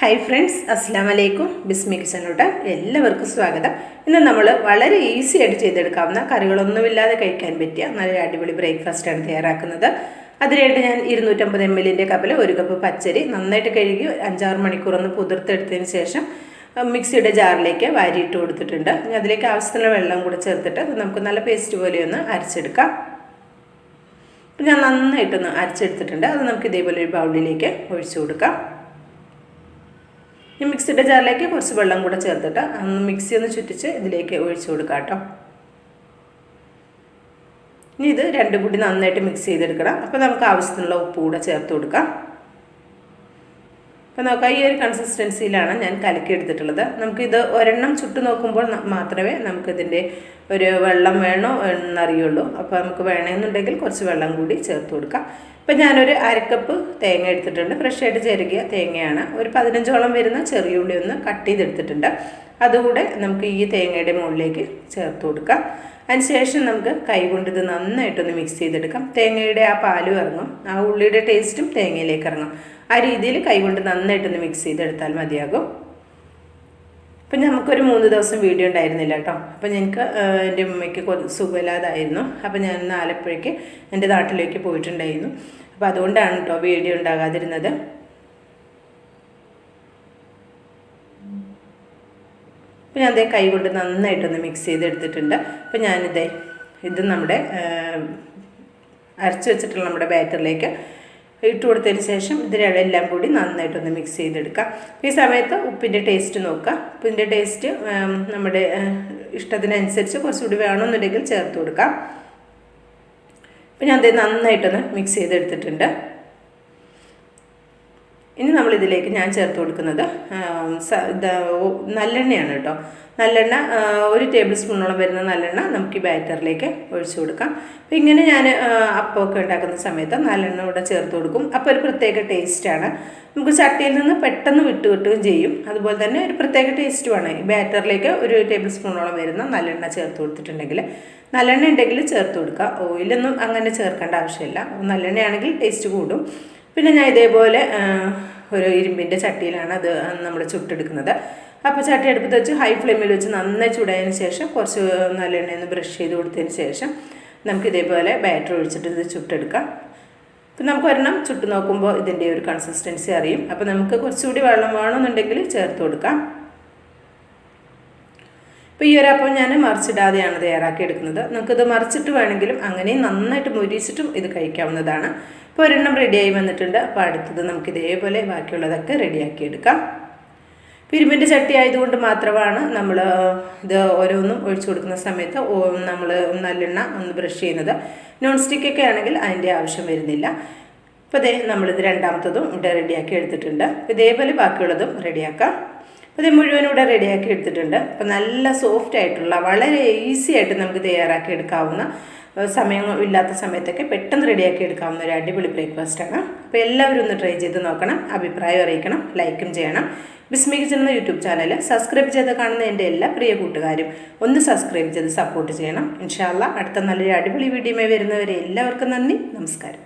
Hi friends, Assalamu alaikum. Bismi കിച്ചണിലോട്ട് എല്ലാവർക്കും സ്വാഗതം. ഇന്ന് നമ്മൾ വളരെ ഈസി ആയിട്ട് ചെയ്തെടുക്കാവുന്ന കറികളൊന്നുമില്ലാതെ കഴിക്കാൻ പറ്റിയ നല്ല അടിപൊളി ബ്രേക്ക്ഫാസ്റ്റ് ആണ് തയ്യാറാക്കുന്നത്. അതിനായിട്ട് ഞാൻ 250 ml കപ്പിൽ 1 കപ്പ് പച്ചരി നന്നായിട്ട് കഴുകി 5-6 മണിക്കൂർ ഒന്ന് കുതിർത്തെടുത്തതിന് ശേഷം മിക്സിയുടെ ജാറിലേക്ക് വാരിയിട്ട് കൊടുത്തിട്ടുണ്ട്. ഇനി അതിലേക്ക് ആവശ്യത്തിനുള്ള വെള്ളം കൂടി ചേർത്തിട്ട് നമുക്ക് നല്ല പേസ്റ്റ് പോലെ ഒന്ന് അരച്ചെടുക്കാം. അപ്പോൾ ഞാൻ നന്നായിട്ടൊന്ന് അരച്ചെടുത്തിട്ടുണ്ട്. അത് നമുക്ക് ഇതേപോലെ ഒരു ബൗളിലേക്ക് ഒഴിച്ചു കൊടുക്കാം. ഈ മിക്സിയുടെ ജാറിലേക്ക് കുറച്ച് വെള്ളം കൂടെ ചേർത്തിട്ട് മിക്സി ഒന്ന് ചുറ്റിച്ച് ഇതിലേക്ക് ഒഴിച്ചു കൊടുക്കാം കേട്ടോ. ഇനി ഇത് രണ്ടും കൂടി നന്നായിട്ട് മിക്സ് ചെയ്തെടുക്കണം. അപ്പോൾ നമുക്ക് ആവശ്യത്തിനുള്ള ഉപ്പ് കൂടെ ചേർത്ത് കൊടുക്കാം. അപ്പോൾ നോക്കാം, ഈ ഒരു കൺസിസ്റ്റൻസിയിലാണ് ഞാൻ കലക്കി എടുത്തിട്ടുള്ളത്. നമുക്കിത് ഒരെണ്ണം ചുട്ട് നോക്കുമ്പോൾ മാത്രമേ നമുക്കിതിൻ്റെ ഒരു വെള്ളം വേണോ എന്നറിയുള്ളൂ. അപ്പോൾ നമുക്ക് വേണമെന്നുണ്ടെങ്കിൽ കുറച്ച് വെള്ളം കൂടി ചേർത്ത് കൊടുക്കാം. ഇപ്പം ഞാനൊരു 1/2 കപ്പ് തേങ്ങ എടുത്തിട്ടുണ്ട്. ഫ്രഷായിട്ട് ചിരകിയ തേങ്ങയാണ്. ഒരു 15ഓളം വരുന്ന ചെറിയ ഉള്ളി ഒന്ന് കട്ട് ചെയ്തെടുത്തിട്ടുണ്ട്. അതുകൂടെ നമുക്ക് ഈ തേങ്ങയുടെ മുകളിലേക്ക് ചേർത്ത് കൊടുക്കാം. അതിനുശേഷം നമുക്ക് കൈകൊണ്ട് ഇത് നന്നായിട്ടൊന്ന് മിക്സ് ചെയ്തെടുക്കാം. തേങ്ങയുടെ ആ പാലും ഇറങ്ങും, ആ ഉള്ളിയുടെ ടേസ്റ്റും തേങ്ങയിലേക്ക് ഇറങ്ങും. ആ രീതിയിൽ കൈകൊണ്ട് നന്നായിട്ടൊന്ന് മിക്സ് ചെയ്തെടുത്താൽ മതിയാകും. അപ്പം നമുക്കൊരു 3 ദിവസം വീഡിയോ ഉണ്ടായിരുന്നില്ല കേട്ടോ. അപ്പം എനിക്ക് എൻ്റെ ഉമ്മയ്ക്ക് സുഖമില്ലാതായിരുന്നു. അപ്പം ഞാൻ ആലപ്പുഴയ്ക്ക് എൻ്റെ നാട്ടിലേക്ക് പോയിട്ടുണ്ടായിരുന്നു. അപ്പോൾ അതുകൊണ്ടാണ് കേട്ടോ വീഡിയോ ഉണ്ടാകാതിരുന്നത്. അപ്പോൾ ഞാൻ അതേ കൈ കൊണ്ട് നന്നായിട്ടൊന്ന് മിക്സ് ചെയ്തെടുത്തിട്ടുണ്ട്. അപ്പോൾ ഇത് നമ്മുടെ അരച്ച് വെച്ചിട്ടുള്ള നമ്മുടെ ബാറ്ററിലേക്ക് ഇട്ട് കൊടുത്തതിന് ശേഷം ഇതിലെല്ലാം കൂടി നന്നായിട്ടൊന്ന് മിക്സ് ചെയ്തെടുക്കാം. ഈ സമയത്ത് ഉപ്പിൻ്റെ ടേസ്റ്റ് നോക്കുക. ഉപ്പിൻ്റെ ടേസ്റ്റ് നമ്മുടെ ഇഷ്ടത്തിനനുസരിച്ച് കുറച്ചുകൂടി വേണമെന്നുണ്ടെങ്കിൽ ചേർത്ത് കൊടുക്കാം. അപ്പോൾ ഞാൻ നന്നായിട്ടൊന്ന് മിക്സ് ചെയ്തെടുത്തിട്ടുണ്ട്. ഇനി നമ്മളിതിലേക്ക് ഞാൻ ചേർത്ത് കൊടുക്കുന്നത് നല്ലെണ്ണയാണ് കേട്ടോ. നല്ലെണ്ണ 1 ടേബിൾ സ്പൂണോളം വരുന്ന നല്ലെണ്ണ നമുക്ക് ഈ ബാറ്ററിലേക്ക് ഒഴിച്ചു കൊടുക്കാം. അപ്പോൾ ഇങ്ങനെ ഞാൻ അപ്പമൊക്കെ ഉണ്ടാക്കുന്ന സമയത്ത് നല്ലെണ്ണ കൂടെ ചേർത്ത് കൊടുക്കും. അപ്പോൾ ഒരു പ്രത്യേക ടേസ്റ്റാണ്. നമുക്ക് ചട്ടിയിൽ നിന്ന് പെട്ടെന്ന് കിട്ടുകയും ചെയ്യും. അതുപോലെ തന്നെ ഒരു പ്രത്യേക ടേസ്റ്റുമാണ്. ഈ ബാറ്ററിലേക്ക് 1 ടേബിൾ സ്പൂണോളം വരുന്ന നല്ലെണ്ണ ചേർത്ത് കൊടുത്തിട്ടുണ്ടെങ്കിൽ, നല്ലെണ്ണ ഉണ്ടെങ്കിൽ ചേർത്ത് കൊടുക്കുക. ഓയിലൊന്നും അങ്ങനെ ചേർക്കേണ്ട ആവശ്യമില്ല. നല്ലെണ്ണയാണെങ്കിൽ ടേസ്റ്റ് കൂടും. പിന്നെ ഞാൻ ഇതേപോലെ ഒരു ഇരുമ്പിൻ്റെ ചട്ടിയിലാണ് അത് നമ്മൾ ചുട്ടെടുക്കുന്നത്. അപ്പോൾ ചട്ടി അടുപ്പത്ത് വെച്ച് ഹൈ ഫ്ലെയിമിൽ വെച്ച് നന്നായി ചൂടായതിന് ശേഷം കുറച്ച് നല്ലെണ്ണയൊന്ന് ബ്രഷ് ചെയ്ത് കൊടുത്തതിന് ശേഷം നമുക്ക് ഇതേപോലെ ബാറ്റർ ഒഴിച്ചിട്ട് ഇത് ചുട്ടെടുക്കാം. അപ്പം നമുക്ക് ഒരെണ്ണം ചുട്ട് നോക്കുമ്പോൾ ഇതിൻ്റെ ഒരു കൺസിസ്റ്റൻസി അറിയും. അപ്പോൾ നമുക്ക് കുറച്ചുകൂടി വെള്ളം വേണമെന്നുണ്ടെങ്കിൽ ചേർത്ത് കൊടുക്കാം. ഇപ്പോൾ ഈ ഒരു അപ്പം ഞാൻ മറിച്ചിടാതെയാണ് തയ്യാറാക്കി എടുക്കുന്നത്. നമുക്കിത് മറിച്ചിട്ട് വേണമെങ്കിലും അങ്ങനെയും നന്നായിട്ട് മുരിച്ചിട്ടും ഇത് കഴിക്കാവുന്നതാണ്. ഇപ്പോൾ ഒരെണ്ണം റെഡിയായി വന്നിട്ടുണ്ട്. അപ്പോൾ അടുത്തത് നമുക്ക് ഇതേപോലെ ബാക്കിയുള്ളതൊക്കെ റെഡിയാക്കി എടുക്കാം. ഇരുമ്പിൻ്റെ ചട്ടി ആയതുകൊണ്ട് മാത്രമാണ് നമ്മൾ ഇത് ഓരോന്നും ഒഴിച്ചു കൊടുക്കുന്ന സമയത്ത് നമ്മൾ നല്ലെണ്ണ ഒന്ന് ബ്രഷ് ചെയ്യുന്നത്. നോൺ സ്റ്റിക്കൊക്കെ ആണെങ്കിൽ അതിൻ്റെ ആവശ്യം വരുന്നില്ല. അപ്പോൾ നമ്മളിത് രണ്ടാമത്തതും ഇവിടെ റെഡിയാക്കി എടുത്തിട്ടുണ്ട്. ഇതേപോലെ ബാക്കിയുള്ളതും റെഡിയാക്കാം. അപ്പോൾ ഇത് മുഴുവനും ഇവിടെ റെഡിയാക്കി എടുത്തിട്ടുണ്ട്. അപ്പോൾ നല്ല സോഫ്റ്റ് ആയിട്ടുള്ള വളരെ ഈസി ആയിട്ട് നമുക്ക് തയ്യാറാക്കി എടുക്കാവുന്ന, സമയം ഇല്ലാത്ത സമയത്തൊക്കെ പെട്ടെന്ന് റെഡിയാക്കി എടുക്കാവുന്ന ഒരു അടിപൊളി ബ്രേക്ക്ഫാസ്റ്റാണ്. അപ്പോൾ എല്ലാവരും ഒന്ന് ട്രൈ ചെയ്ത് നോക്കണം. അഭിപ്രായം അറിയിക്കണം, ലൈക്കും ചെയ്യണം. ബിസ്മി കിച്ചൺ എന്ന യൂട്യൂബ് ചാനൽ സബ്സ്ക്രൈബ് ചെയ്ത് കാണുന്ന എൻ്റെ എല്ലാ പ്രിയ കൂട്ടുകാരും ഒന്ന് സബ്സ്ക്രൈബ് ചെയ്ത് സപ്പോർട്ട് ചെയ്യണം. ഇൻഷാ അല്ലാഹ് അടുത്ത നല്ലൊരു അടിപൊളി വീഡിയോയുമായി വരുന്നവരെ എല്ലാവർക്കും നന്ദി, നമസ്കാരം.